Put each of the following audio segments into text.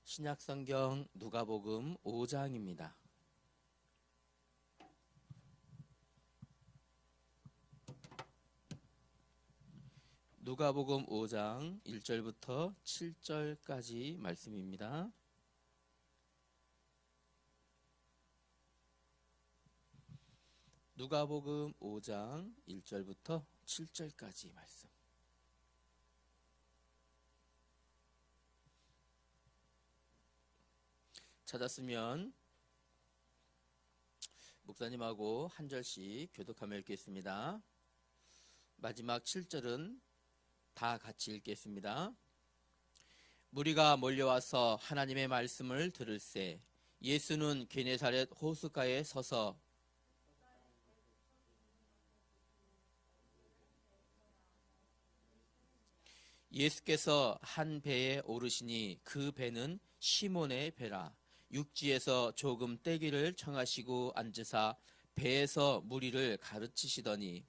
신약성경 누가복음 5장입니다. 누가복음 5장 1절부터 7절까지 말씀입니다. 누가복음 5장 1절부터 7절까지 말씀. 찾았으면 목사님하고 한 절씩 교독하며 읽겠습니다. 마지막 7절은 다 같이 읽겠습니다. 무리가 몰려와서 하나님의 말씀을 들을새 예수는 게네사렛 호숫가에 서서 예수께서 한 배에 오르시니 그 배는 시몬의 배라. 육지에서 조금 떼기를 청하시고 앉으사 배에서 무리를 가르치시더니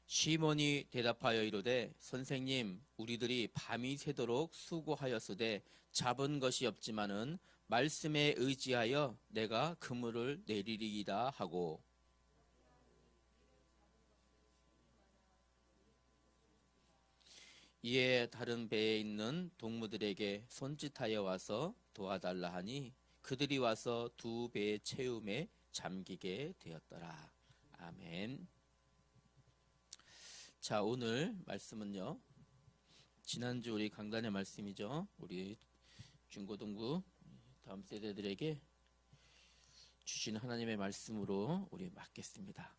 시몬이 대답하여 이르되 선생님 우리들이 밤이 새도록 수고하였으되 잡은 것이 없지만은 말씀에 의지하여 내가 그물을 내리리이다 하고 이에 다른 배에 있는 동무들에게 손짓하여 와서 도와달라 하니 그들이 와서 두 배의 채움에 잠기게 되었더라. 아멘. 자, 오늘 말씀은요, 지난주 우리 강단의 말씀이죠. 우리 중고등부 다음 세대들에게 주신 하나님의 말씀으로 우리 맡겠습니다.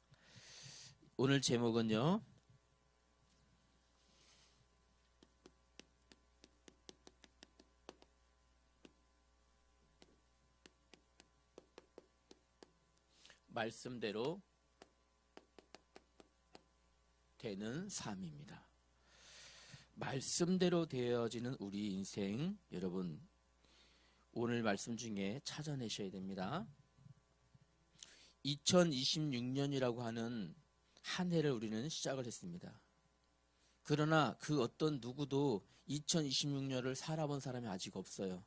오늘 제목은요, 말씀대로 되는 삶입니다. 말씀대로 되어지는 우리 인생, 여러분 오늘 말씀 중에 찾아내셔야 됩니다. 2026년이라고 하는 한 해를 우리는 시작을 했습니다. 그러나 그 어떤 누구도 2026년을 살아본 사람이 아직 없어요.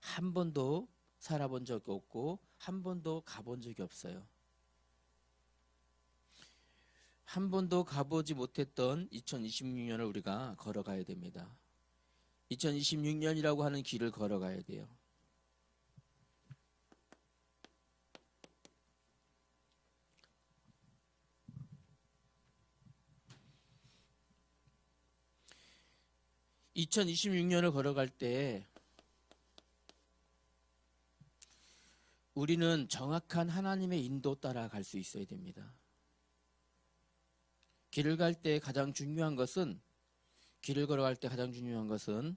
한 번도 살아본 적이 없고 한 번도 가본 적이 없어요. 한 번도 가보지 못했던 2026년을 우리가 걸어가야 됩니다. 2026년이라고 하는 길을 걸어가야 돼요. (2026년을) 걸어갈 때 우리는 정확한 하나님의 인도 따라 갈 수 있어야 됩니다. 길을 갈 때 가장 중요한 것은, 길을 걸어갈 때 가장 중요한 것은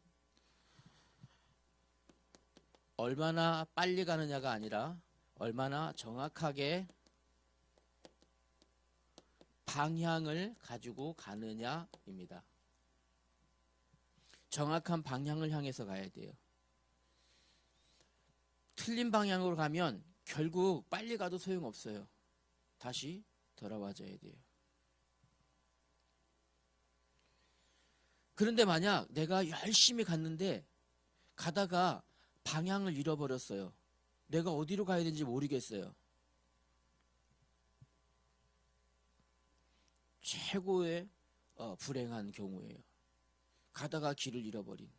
얼마나 빨리 가느냐가 아니라 얼마나 정확하게 방향을 가지고 가느냐입니다. 정확한 방향을 향해서 가야 돼요. 틀린 방향으로 가면 결국 빨리 가도 소용없어요. 다시 돌아와줘야 돼요. 그런데 만약 내가 열심히 갔는데 가다가 방향을 잃어버렸어요. 내가 어디로 가야 되는지 모르겠어요. 최고의 불행한 경우예요. 가다가 길을 잃어버린.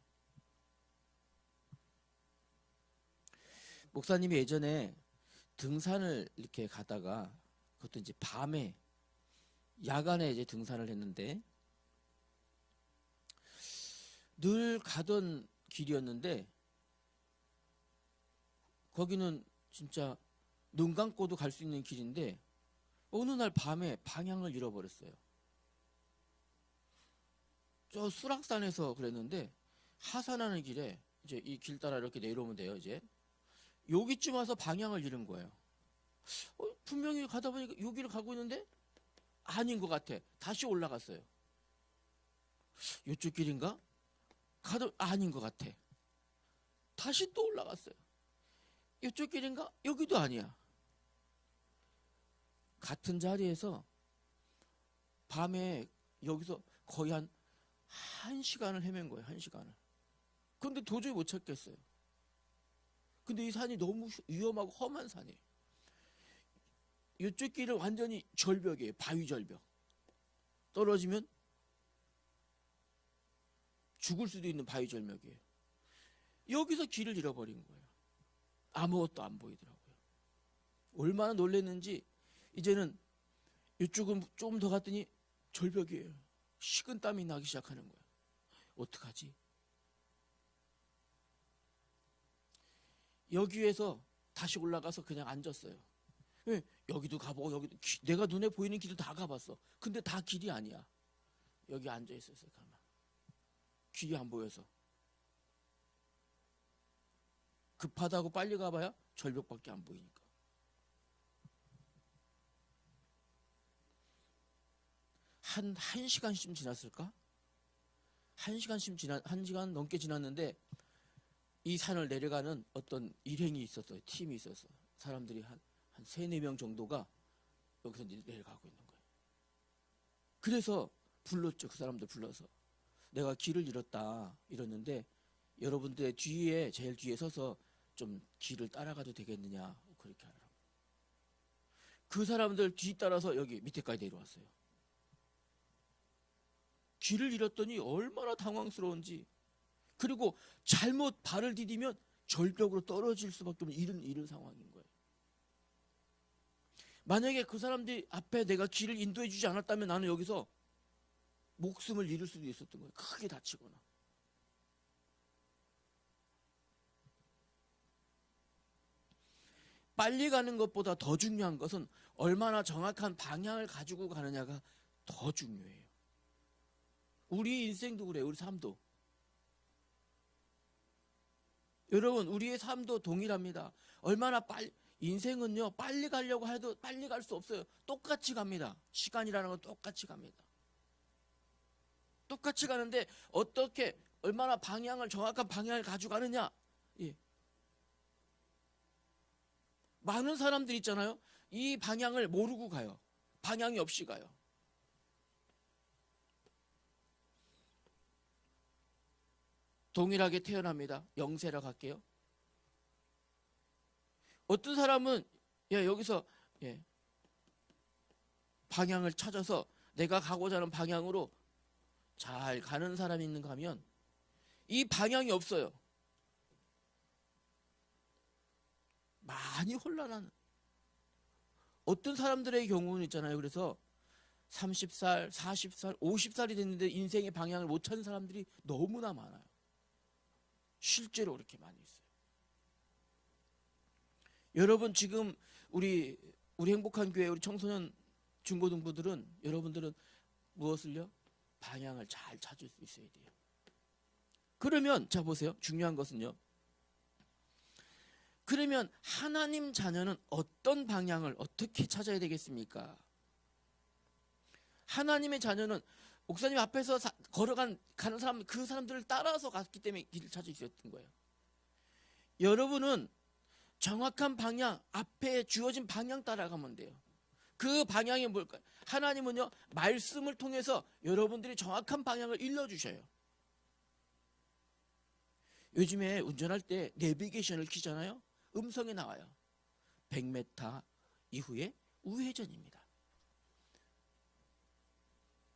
목사님이 예전에 등산을 이렇게 가다가, 그것도 이제 밤에, 야간에 이제 등산을 했는데, 늘 가던 길이었는데, 거기는 진짜 눈 감고도 갈 수 있는 길인데, 어느 날 밤에 방향을 잃어버렸어요. 저 수락산에서 그랬는데, 하산하는 길에, 이제 이 길 따라 이렇게 내려오면 돼요, 이제. 여기쯤 와서 방향을 잃은 거예요. 분명히 가다 보니까 여기를 가고 있는데 아닌 것 같아. 다시 올라갔어요. 이쪽 길인가? 가도 아닌 것 같아. 다시 또 올라갔어요. 이쪽 길인가? 여기도 아니야. 같은 자리에서 밤에 여기서 거의 한 시간을 헤맨 거예요. 한 시간을. 그런데 도저히 못 찾겠어요. 근데 이 산이 너무 위험하고 험한 산이에요. 이쪽 길은 완전히 절벽이에요. 바위 절벽. 떨어지면 죽을 수도 있는 바위 절벽이에요. 여기서 길을 잃어버린 거예요. 아무것도 안 보이더라고요. 얼마나 놀랐는지 이제는 이쪽은 조금 더 갔더니 절벽이에요. 식은 땀이 나기 시작하는 거예요. 어떡하지? 여기에서 다시 올라가서 그냥 앉았어요. 왜? 여기도 가보고 여기도 내가 눈에 보이는 길을 다 가봤어. 근데 다 길이 아니야. 여기 앉아 있었어요. 가만. 길이 안 보여서. 급하다고 빨리 가봐야 절벽밖에 안 보이니까. 한 시간쯤 지났을까? 한 시간 넘게 지났는데 이 산을 내려가는 어떤 일행이 있었어요. 팀이 있었어요. 사람들이 한 3-4명 정도가 여기서 내려가고 있는 거예요. 그래서 불렀죠. 그 사람들 불러서. 내가 길을 잃었다 이러는데 여러분들의 뒤에 제일 뒤에 서서 좀 길을 따라가도 되겠느냐 그렇게 하더라고요. 그 사람들 뒤 따라서 여기 밑에까지 내려왔어요. 길을 잃었더니 얼마나 당황스러운지. 그리고 잘못 발을 디디면 절벽으로 떨어질 수밖에 없는 이런 상황인 거예요. 만약에 그 사람들이 앞에 내가 길을 인도해 주지 않았다면 나는 여기서 목숨을 잃을 수도 있었던 거예요. 크게 다치거나. 빨리 가는 것보다 더 중요한 것은 얼마나 정확한 방향을 가지고 가느냐가 더 중요해요. 우리 인생도 그래요. 우리 삶도. 여러분, 우리의 삶도 동일합니다. 얼마나 인생은요, 빨리 가려고 해도 빨리 갈 수 없어요. 똑같이 갑니다. 시간이라는 건 똑같이 갑니다. 똑같이 가는데 어떻게 얼마나 정확한 방향을 가지고 가느냐. 예. 많은 사람들이 있잖아요. 이 방향을 모르고 가요. 방향이 없이 가요. 동일하게 태어납니다. 영세라 갈게요. 어떤 사람은 여기서 방향을 찾아서 내가 가고자 하는 방향으로 잘 가는 사람이 있는가 하면 이 방향이 없어요. 많이 혼란하는. 어떤 사람들의 경우는 있잖아요. 그래서 30살, 40살, 50살이 됐는데 인생의 방향을 못 찾는 사람들이 너무나 많아요. 실제로 그렇게 많이 있어요. 여러분 지금 우리 행복한 교회 우리 청소년 중고등부들은 여러분들은 무엇을요? 방향을 잘 찾을 수 있어야 돼요. 그러면 자 보세요. 중요한 것은요. 그러면 하나님 자녀는 어떤 방향을 어떻게 찾아야 되겠습니까? 하나님의 자녀는 목사님 앞에서 가는 사람, 그 사람들을 따라서 갔기 때문에 길을 찾을 수 있었던 거예요. 여러분은 정확한 방향, 앞에 주어진 방향 따라가면 돼요. 그 방향이 뭘까요? 하나님은요, 말씀을 통해서 여러분들이 정확한 방향을 일러주셔요. 요즘에 운전할 때 내비게이션을 키잖아요. 음성이 나와요. 100m 이후에 우회전입니다.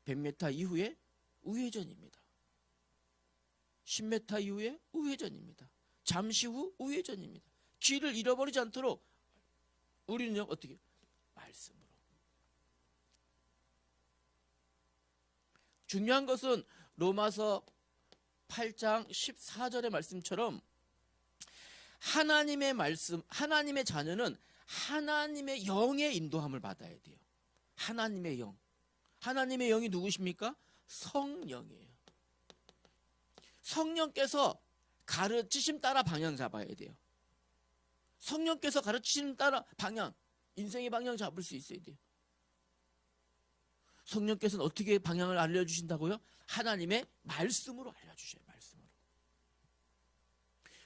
100m 이후에 우회전입니다. 10m 이후에 우회전입니다. 잠시 후 우회전입니다. 길을 잃어버리지 않도록 우리는요 어떻게? 말씀으로. 중요한 것은 로마서 8장 14절의 말씀처럼 하나님의 말씀, 하나님의 자녀는 하나님의 영의 인도함을 받아야 돼요. 하나님의 영. 하나님의 영이 누구십니까? 성령이에요. 성령께서 가르치심 따라 방향 잡아야 돼요. 성령께서 가르치심 따라 인생의 방향 잡을 수 있어야 돼요. 성령께서는 어떻게 방향을 알려주신다고요? 하나님의 말씀으로 알려주셔요. 말씀으로.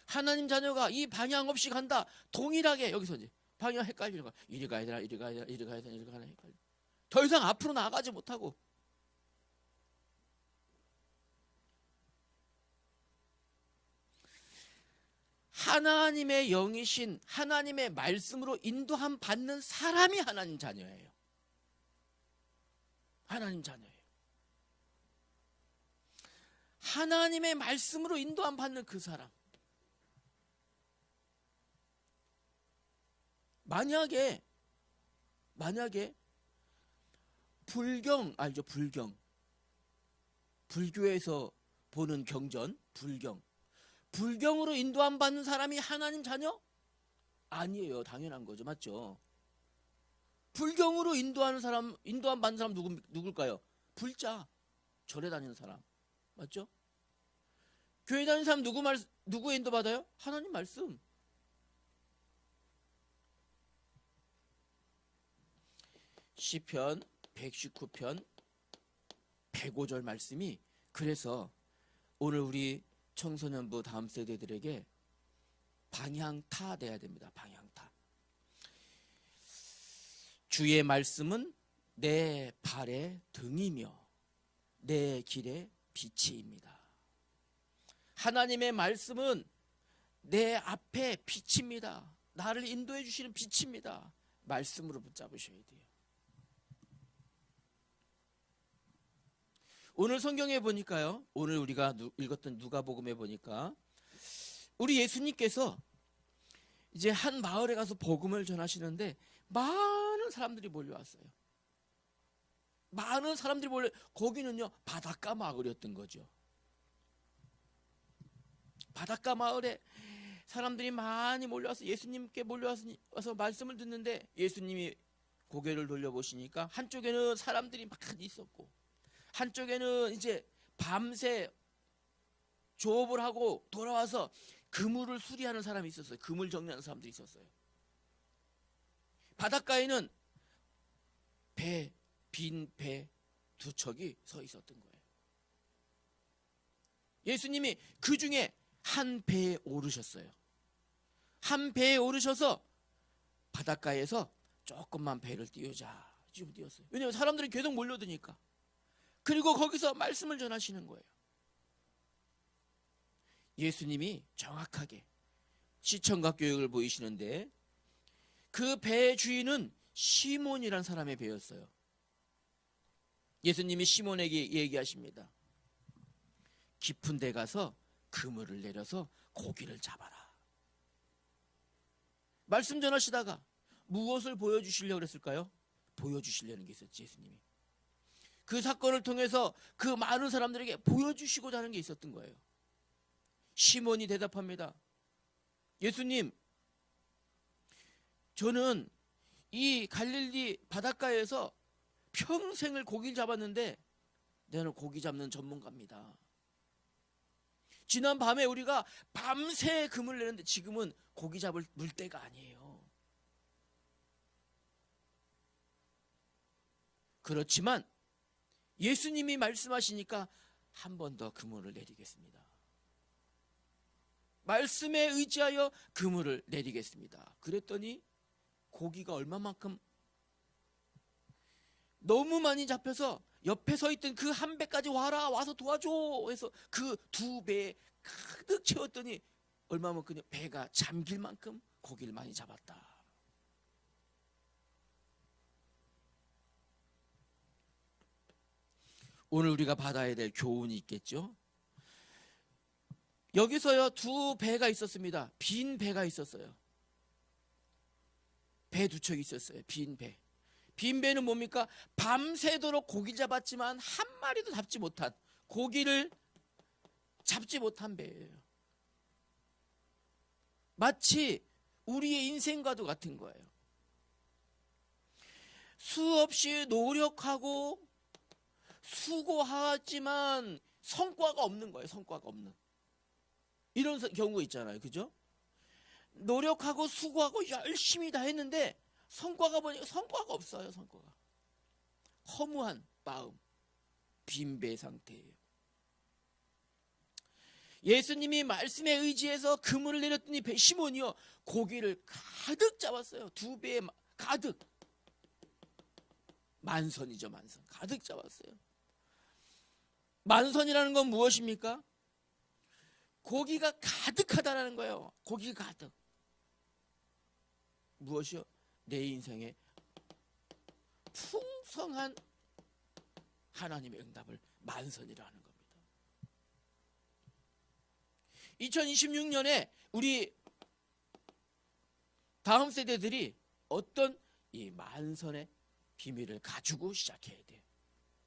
하나님 자녀가 이 방향 없이 간다. 동일하게 여기서 이제 방향 헷갈리는 거야. 이리 가야 되나 이리 가야 되나 이리 가야 되나 이리 가야 되나 헷갈려. 더 이상 앞으로 나아가지 못하고 하나님의 영이신 하나님의 말씀으로 인도함 받는 사람이 하나님 자녀예요. 하나님 자녀예요. 하나님의 말씀으로 인도함 받는 그 사람. 만약에 불경 알죠? 불교에서 보는 경전, 불경으로 인도함 받는 사람이 하나님 자녀? 아니에요. 당연한 거죠. 맞죠? 불경으로 인도함 받는 사람 누굴까요? 불자, 절에 다니는 사람. 맞죠? 교회 다니는 사람 누구 인도 받아요? 하나님 말씀. 시편 119편 105절 말씀이 그래서 오늘 우리 청소년부 다음 세대들에게 방향타 돼야 됩니다. 방향타. 주의 말씀은 내 발의 등이며 내 길의 빛이입니다. 하나님의 말씀은 내 앞에 빛입니다. 나를 인도해 주시는 빛입니다. 말씀으로 붙잡으셔야 돼요. 오늘 성경에 보니까요. 오늘 우리가 읽었던 누가복음에 보니까 우리 예수님께서 이제 한 마을에 가서 복음을 전하시는데 많은 사람들이 몰려왔어요. 많은 사람들이 거기는요 바닷가 마을이었던 거죠. 바닷가 마을에 사람들이 많이 몰려와서 예수님께 몰려와서 말씀을 듣는데 예수님이 고개를 돌려보시니까 한쪽에는 사람들이 많이 있었고 한쪽에는 이제 밤새 조업을 하고 돌아와서 그물을 수리하는 사람이 있었어요. 그물 정리하는 사람들이 있었어요. 바닷가에는 빈 배 두 척이 서 있었던 거예요. 예수님이 그 중에 한 배에 오르셨어요. 한 배에 오르셔서 바닷가에서 조금만 배를 띄우자. 지금 띄웠어요. 왜냐하면 사람들이 계속 몰려드니까. 그리고 거기서 말씀을 전하시는 거예요. 예수님이 정확하게 시청각 교육을 보이시는데 그 배의 주인은 시몬이라는 사람의 배였어요. 예수님이 시몬에게 얘기하십니다. 깊은 데 가서 그물을 내려서 고기를 잡아라. 말씀 전하시다가 무엇을 보여주시려고 그랬을까요? 보여주시려는 게 있었지. 예수님이 그 사건을 통해서 그 많은 사람들에게 보여주시고자 하는 게 있었던 거예요. 시몬이 대답합니다. 예수님, 저는 이 갈릴리 바닷가에서 평생을 고기를 잡았는데 나는 고기 잡는 전문가입니다. 지난 밤에 우리가 밤새 그물을 내는데 지금은 고기 잡을 물때가 아니에요. 그렇지만 예수님이 말씀하시니까 한 번 더 그물을 내리겠습니다. 말씀에 의지하여 그물을 내리겠습니다. 그랬더니 고기가 얼마만큼 너무 많이 잡혀서 옆에 서 있던 그 한 배까지 와서 도와줘 해서 그 두 배에 가득 채웠더니 얼마만큼 배가 잠길 만큼 고기를 많이 잡았다. 오늘 우리가 받아야 될 교훈이 있겠죠. 여기서요 두 배가 있었습니다. 빈 배가 있었어요. 배 두 척이 있었어요. 빈 배. 빈 배는 뭡니까? 밤새도록 고기 잡았지만 한 마리도 잡지 못한, 고기를 잡지 못한 배예요. 마치 우리의 인생과도 같은 거예요. 수없이 노력하고 수고하지만 성과가 없는 거예요. 성과가 없는. 이런 경우 있잖아요. 그죠? 노력하고 수고하고 열심히 다 했는데 성과가 보니까 성과가 없어요. 성과가. 허무한 마음, 빈배 상태예요. 예수님이 말씀에 의지해서 그물을 내렸더니 시몬이요 고기를 가득 잡았어요. 두 배에 가득. 만선이죠. 만선. 가득 잡았어요. 만선이라는 건 무엇입니까? 고기가 가득하다라는 거예요. 고기가 가득. 무엇이요? 내 인생에 풍성한 하나님의 응답을 만선이라 하는 겁니다. 2026년에 우리 다음 세대들이 어떤 이 만선의 비밀을 가지고 시작해야 돼요.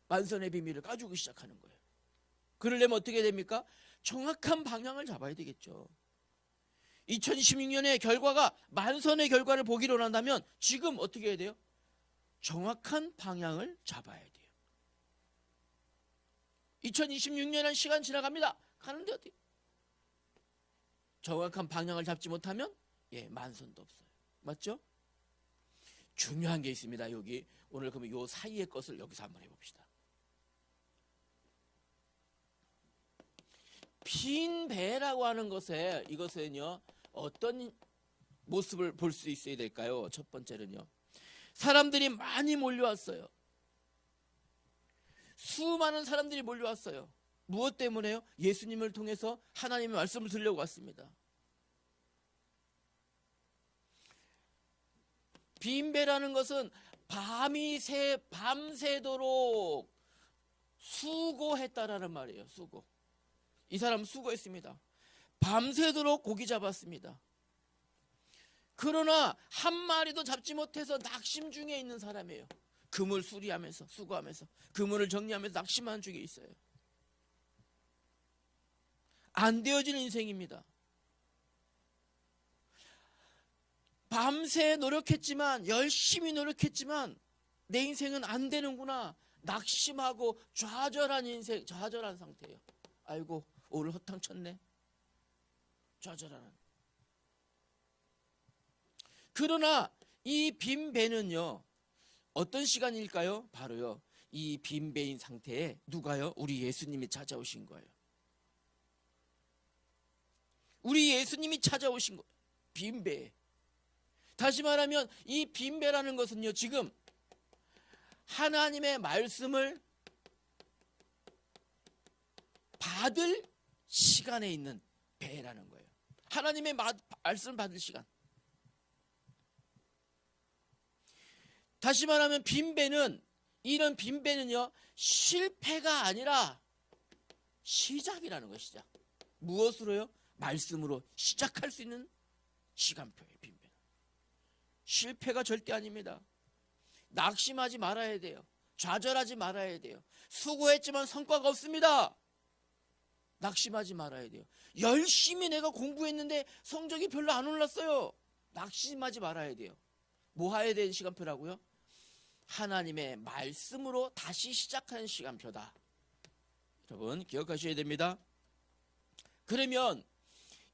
만선의 비밀을 가지고 시작하는 거예요. 그러려면 어떻게 됩니까? 정확한 방향을 잡아야 되겠죠. 2026년의 결과가 만선의 결과를 보기로 한다면 지금 어떻게 해야 돼요? 정확한 방향을 잡아야 돼요. 2026년은 시간 지나갑니다. 가는데 어떻게? 정확한 방향을 잡지 못하면 만선도 없어요. 맞죠? 중요한 게 있습니다. 여기 오늘 그러면 요 사이의 것을 여기서 한번 해봅시다. 빈 배라고 하는 것에 이것은요 어떤 모습을 볼 수 있어야 될까요? 첫 번째는요, 사람들이 많이 몰려왔어요. 수많은 사람들이 몰려왔어요. 무엇 때문에요? 예수님을 통해서 하나님의 말씀을 들으려고 왔습니다. 빈 배라는 것은 밤새도록 수고했다라는 말이에요. 수고. 이 사람은 수고했습니다. 밤새도록 고기 잡았습니다. 그러나 한 마리도 잡지 못해서 낙심 중에 있는 사람이에요. 그물 수리하면서 수고하면서 그물을 정리하면서 낙심하는 중에 있어요. 안 되어지는 인생입니다. 밤새 노력했지만, 열심히 노력했지만 내 인생은 안 되는구나. 낙심하고 좌절한 인생, 좌절한 상태예요. 아이고 오늘 허탕 쳤네. 좌절하는. 그러나 이 빈 배는요 어떤 시간일까요? 바로요 이 빈 배인 상태에 누가요? 우리 예수님이 찾아오신 거예요. 우리 예수님이 찾아오신 거예요. 빈 배. 다시 말하면 이 빈 배라는 것은요 지금 하나님의 말씀을 받을 시간에 있는 배라는 거예요. 하나님의 말씀을 받을 시간. 다시 말하면 빈배는, 이런 빈배는요 실패가 아니라 시작이라는 거예요. 시작. 무엇으로요? 말씀으로 시작할 수 있는 시간표예요. 빈배는 실패가 절대 아닙니다. 낙심하지 말아야 돼요. 좌절하지 말아야 돼요. 수고했지만 성과가 없습니다. 낙심하지 말아야 돼요. 열심히 내가 공부했는데 성적이 별로 안 올랐어요. 낙심하지 말아야 돼요. 뭐 해야 되는 시간표라고요? 하나님의 말씀으로 다시 시작하는 시간표다. 여러분 기억하셔야 됩니다. 그러면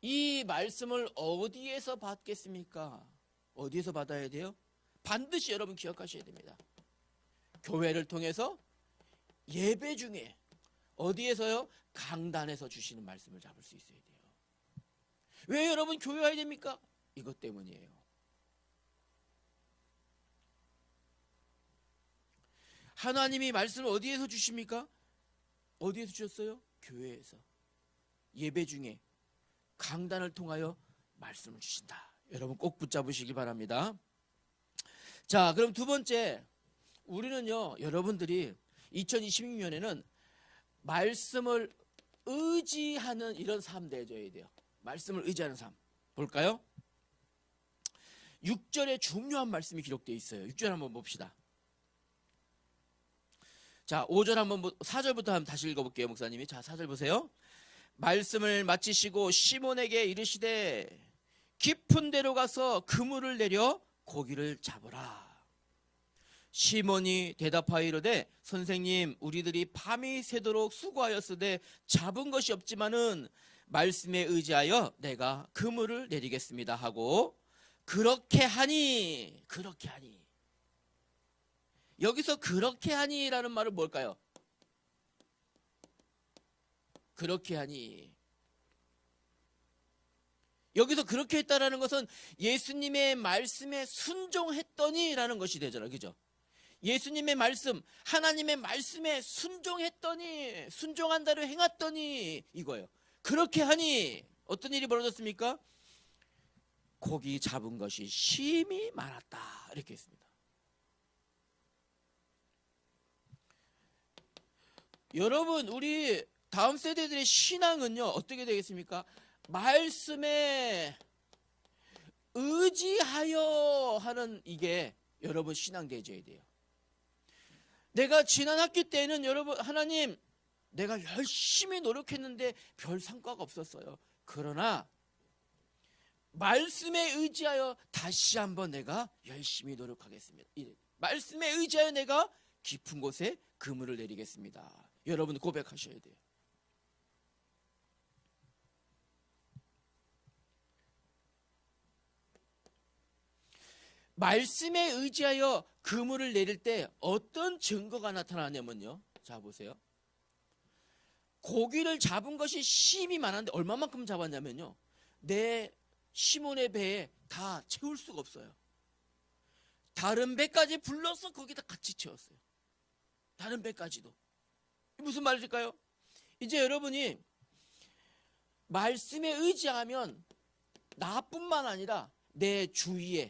이 말씀을 어디에서 받겠습니까? 어디에서 받아야 돼요? 반드시 여러분 기억하셔야 됩니다. 교회를 통해서, 예배 중에, 어디에서요? 강단에서 주시는 말씀을 잡을 수 있어야 돼요. 왜 여러분 교회 와야 됩니까? 이것 때문이에요. 하나님이 말씀을 어디에서 주십니까? 어디에서 주셨어요? 교회에서. 예배 중에 강단을 통하여 말씀을 주신다. 여러분 꼭 붙잡으시기 바랍니다. 자, 그럼 두 번째, 우리는요 여러분들이 2026년에는 말씀을 의지하는 이런 삶 되어줘야 돼요. 말씀을 의지하는 삶. 볼까요? 6절에 중요한 말씀이 기록되어 있어요. 6절 한번 봅시다. 자, 5절 한번, 4절부터 한번 다시 읽어볼게요. 목사님이. 자, 4절 보세요. 말씀을 마치시고 시몬에게 이르시되 깊은 데로 가서 그물을 내려 고기를 잡으라. 시몬이 대답하여 이르되 선생님, 우리들이 밤이 새도록 수고하였으되 잡은 것이 없지만은 말씀에 의지하여 내가 그물을 내리겠습니다 하고 그렇게 하니. 여기서 그렇게 하니라는 말은 뭘까요? 그렇게 하니. 여기서 그렇게 했다라는 것은 예수님의 말씀에 순종했더니라는 것이 되잖아요. 그죠? 예수님의 말씀, 하나님의 말씀에 순종했더니, 순종한 대로 행했더니 이거예요. 그렇게 하니 어떤 일이 벌어졌습니까? 고기 잡은 것이 심히 많았다. 이렇게 했습니다. 여러분, 우리 다음 세대들의 신앙은요, 어떻게 되겠습니까? 말씀에 의지하여 하는 이게 여러분 신앙 되져야 돼요. 내가 지난 학기 때는 여러분, 하나님, 내가 열심히 노력했는데 별 성과가 없었어요. 그러나 말씀에 의지하여 다시 한번 내가 열심히 노력하겠습니다. 말씀에 의지하여 내가 깊은 곳에 그물을 내리겠습니다. 여러분 고백하셔야 돼요. 말씀에 의지하여 그물을 내릴 때 어떤 증거가 나타나냐면요. 자 보세요. 고기를 잡은 것이 심이 많은데 얼마만큼 잡았냐면요. 내 시몬의 배에 다 채울 수가 없어요. 다른 배까지 불러서 거기다 같이 채웠어요. 다른 배까지도. 무슨 말일까요? 이제 여러분이 말씀에 의지하면 나뿐만 아니라 내 주위에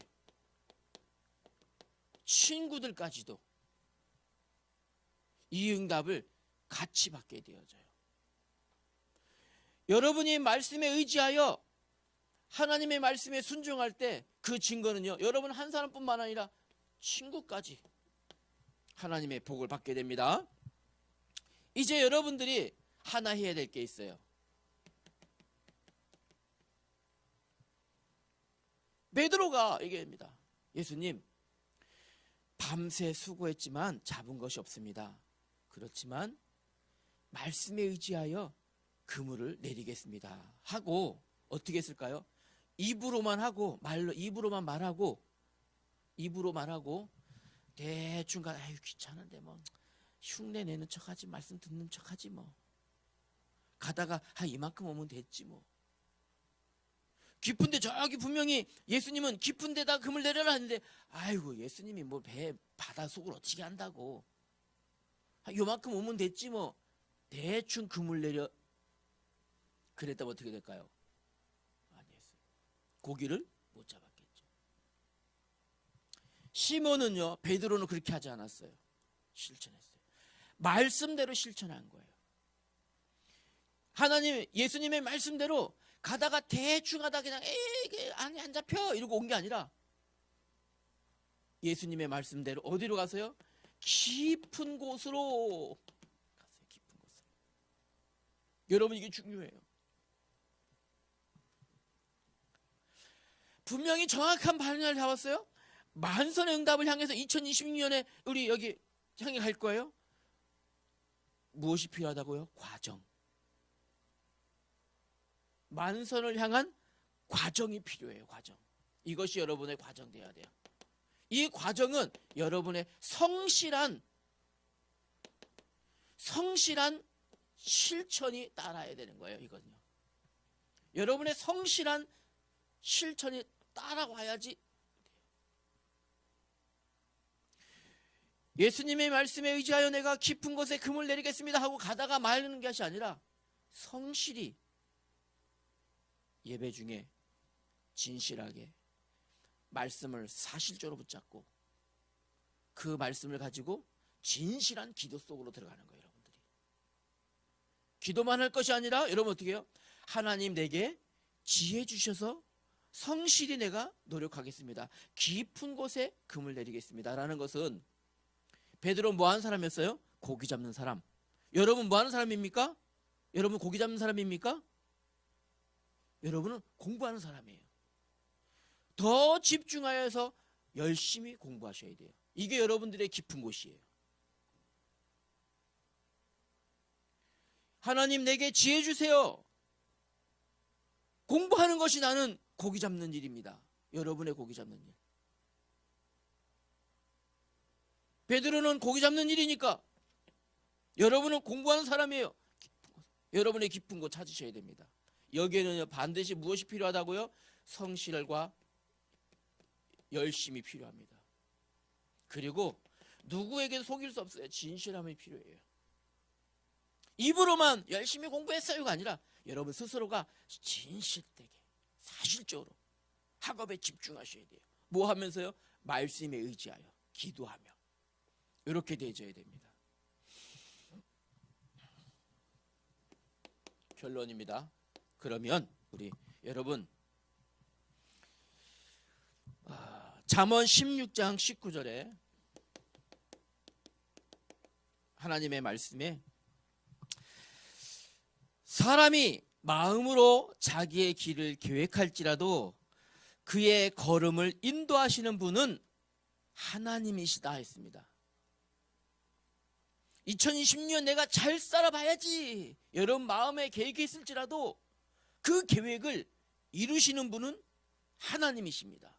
친구들까지도 이 응답을 같이 받게 되어져요. 여러분이 말씀에 의지하여 하나님의 말씀에 순종할 때 그 증거는요, 여러분 한 사람뿐만 아니라 친구까지 하나님의 복을 받게 됩니다. 이제 여러분들이 하나 해야 될 게 있어요. 베드로가 얘기합니다. 예수님, 밤새 수고했지만 잡은 것이 없습니다. 그렇지만 말씀에 의지하여 그물을 내리겠습니다. 하고 어떻게 했을까요? 입으로만 말하고 대충 아유 귀찮은데 뭐 흉내 내는 척하지, 말씀 듣는 척하지 뭐, 가다가 이만큼 오면 됐지 뭐. 깊은데 저기 분명히 예수님은 깊은 데다 그물 내려라 했는데 아이고 예수님이 뭐 배 바다 속을 어떻게 한다고, 요만큼 오면 됐지 뭐, 대충 그물 내려 그랬다면 어떻게 될까요? 아니었어요. 고기를 못 잡았겠죠. 시몬은요, 베드로는 그렇게 하지 않았어요. 실천했어요. 말씀대로 실천한 거예요. 예수님의 말씀대로 가다가 대충 하다 그냥 안 잡혀 이러고 온 게 아니라 예수님의 말씀대로 어디로 가서요? 깊은 곳으로 갔어요. 깊은 곳으로. 여러분 이게 중요해요. 분명히 정확한 방향을 잡았어요. 만선의 응답을 향해서 2026년에 우리 여기 향해 갈 거예요. 무엇이 필요하다고요? 과정. 만선을 향한 과정이 필요해요. 과정. 이것이 여러분의 과정 되어야 돼요. 이 과정은 여러분의 성실한 실천이 따라야 되는 거예요. 이거는요. 여러분의 성실한 실천이 따라와야지 돼요. 예수님의 말씀에 의지하여 내가 깊은 곳에 그물 내리겠습니다 하고 가다가 말하는 것이 아니라 성실히 예배 중에 진실하게 말씀을 사실적으로 붙잡고 그 말씀을 가지고 진실한 기도 속으로 들어가는 거예요. 여러분들이 기도만 할 것이 아니라 여러분 어떻게 해요? 하나님 내게 지혜 주셔서 성실히 내가 노력하겠습니다. 깊은 곳에 금을 내리겠습니다 라는 것은, 베드로 뭐 하는 사람이었어요? 고기 잡는 사람. 여러분 뭐 하는 사람입니까? 여러분 고기 잡는 사람입니까? 여러분은 공부하는 사람이에요. 더 집중하여서 열심히 공부하셔야 돼요. 이게 여러분들의 깊은 곳이에요. 하나님 내게 지혜 주세요. 공부하는 것이 나는 고기 잡는 일입니다. 여러분의 고기 잡는 일. 베드로는 고기 잡는 일이니까 여러분은 공부하는 사람이에요. 여러분의 깊은 곳 찾으셔야 됩니다. 여기에는 반드시 무엇이 필요하다고요? 성실과 열심이 필요합니다. 그리고 누구에게도 속일 수 없어요. 진실함이 필요해요. 입으로만 열심히 공부했어요가 아니라 여러분 스스로가 진실되게 사실적으로 학업에 집중하셔야 돼요. 뭐 하면서요? 말씀에 의지하여 기도하며 이렇게 되어져야 됩니다. 결론입니다. 그러면 우리 여러분 잠언 16장 19절에 하나님의 말씀에 사람이 마음으로 자기의 길을 계획할지라도 그의 걸음을 인도하시는 분은 하나님이시다 했습니다. 2020년 내가 잘 살아봐야지 여러분 마음에 계획이 있을지라도 그 계획을 이루시는 분은 하나님이십니다.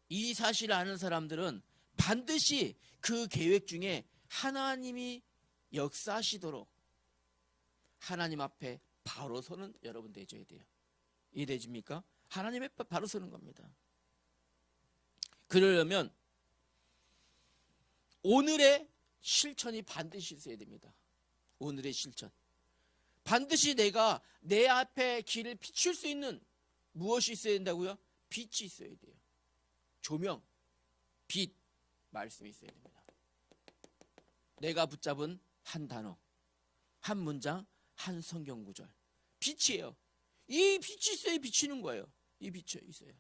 이 사실을 아는 사람들은 반드시 그 계획 중에 하나님이 역사하시도록 하나님 앞에 바로 서는 여러분 되셔야 돼요. 이해되십니까? 하나님 앞에 바로 서는 겁니다. 그러려면 오늘의 실천이 반드시 있어야 됩니다. 오늘의 실천. 반드시 내가 내 앞에 길을 비출 수 있는 무엇이 있어야 된다고요? 빛이 있어야 돼요. 조명, 빛, 말씀이 있어야 됩니다. 내가 붙잡은 한 단어, 한 문장, 한 성경 구절. 빛이에요. 이 빛이 있어야 비치는 거예요. 이 빛이 있어요.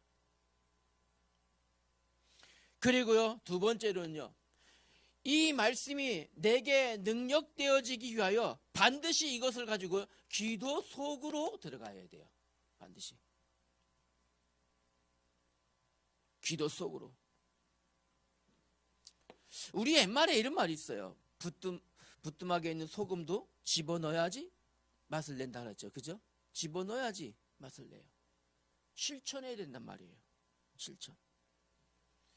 그리고요, 두 번째로는요, 이 말씀이 내게 능력되어지기 위하여 반드시 이것을 가지고 기도 속으로 들어가야 돼요. 반드시. 기도 속으로. 우리 옛말에 이런 말이 있어요. 부뚜막에 있는 소금도 집어넣어야지 맛을 낸다 그랬죠. 그죠? 집어넣어야지 맛을 내요. 실천해야 된단 말이에요.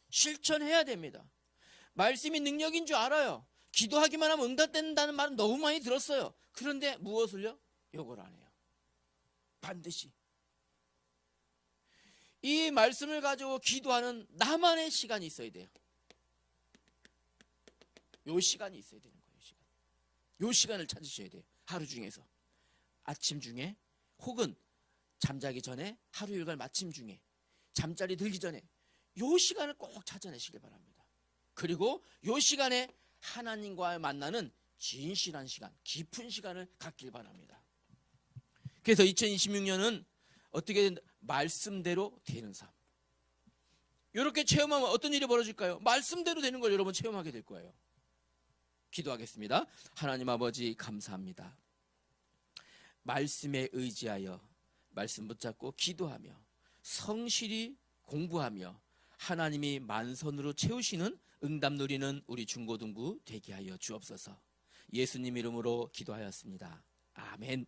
실천해야 됩니다. 말씀이 능력인 줄 알아요. 기도하기만 하면 응답된다는 말은 너무 많이 들었어요. 그런데 무엇을요? 요걸 안 해요. 반드시. 이 말씀을 가지고 기도하는 나만의 시간이 있어야 돼요. 요 시간이 있어야 되는 거예요. 요 시간을 찾으셔야 돼요. 하루 중에서. 아침 중에 혹은 잠자기 전에 하루 일과를 마침 중에 잠자리 들기 전에 요 시간을 꼭 찾아내시길 바랍니다. 그리고 요 시간에 하나님과 만나는 진실한 시간, 깊은 시간을 갖길 바랍니다. 그래서 2026년은 어떻게 말씀대로 되는 삶. 이렇게 체험하면 어떤 일이 벌어질까요? 말씀대로 되는 걸 여러분 체험하게 될 거예요. 기도하겠습니다. 하나님 아버지 감사합니다. 말씀에 의지하여 말씀 붙잡고 기도하며 성실히 공부하며 하나님이 만선으로 채우시는 응답 누리는 우리 중고등부 되게 하여 주옵소서. 예수님 이름으로 기도하였습니다. 아멘.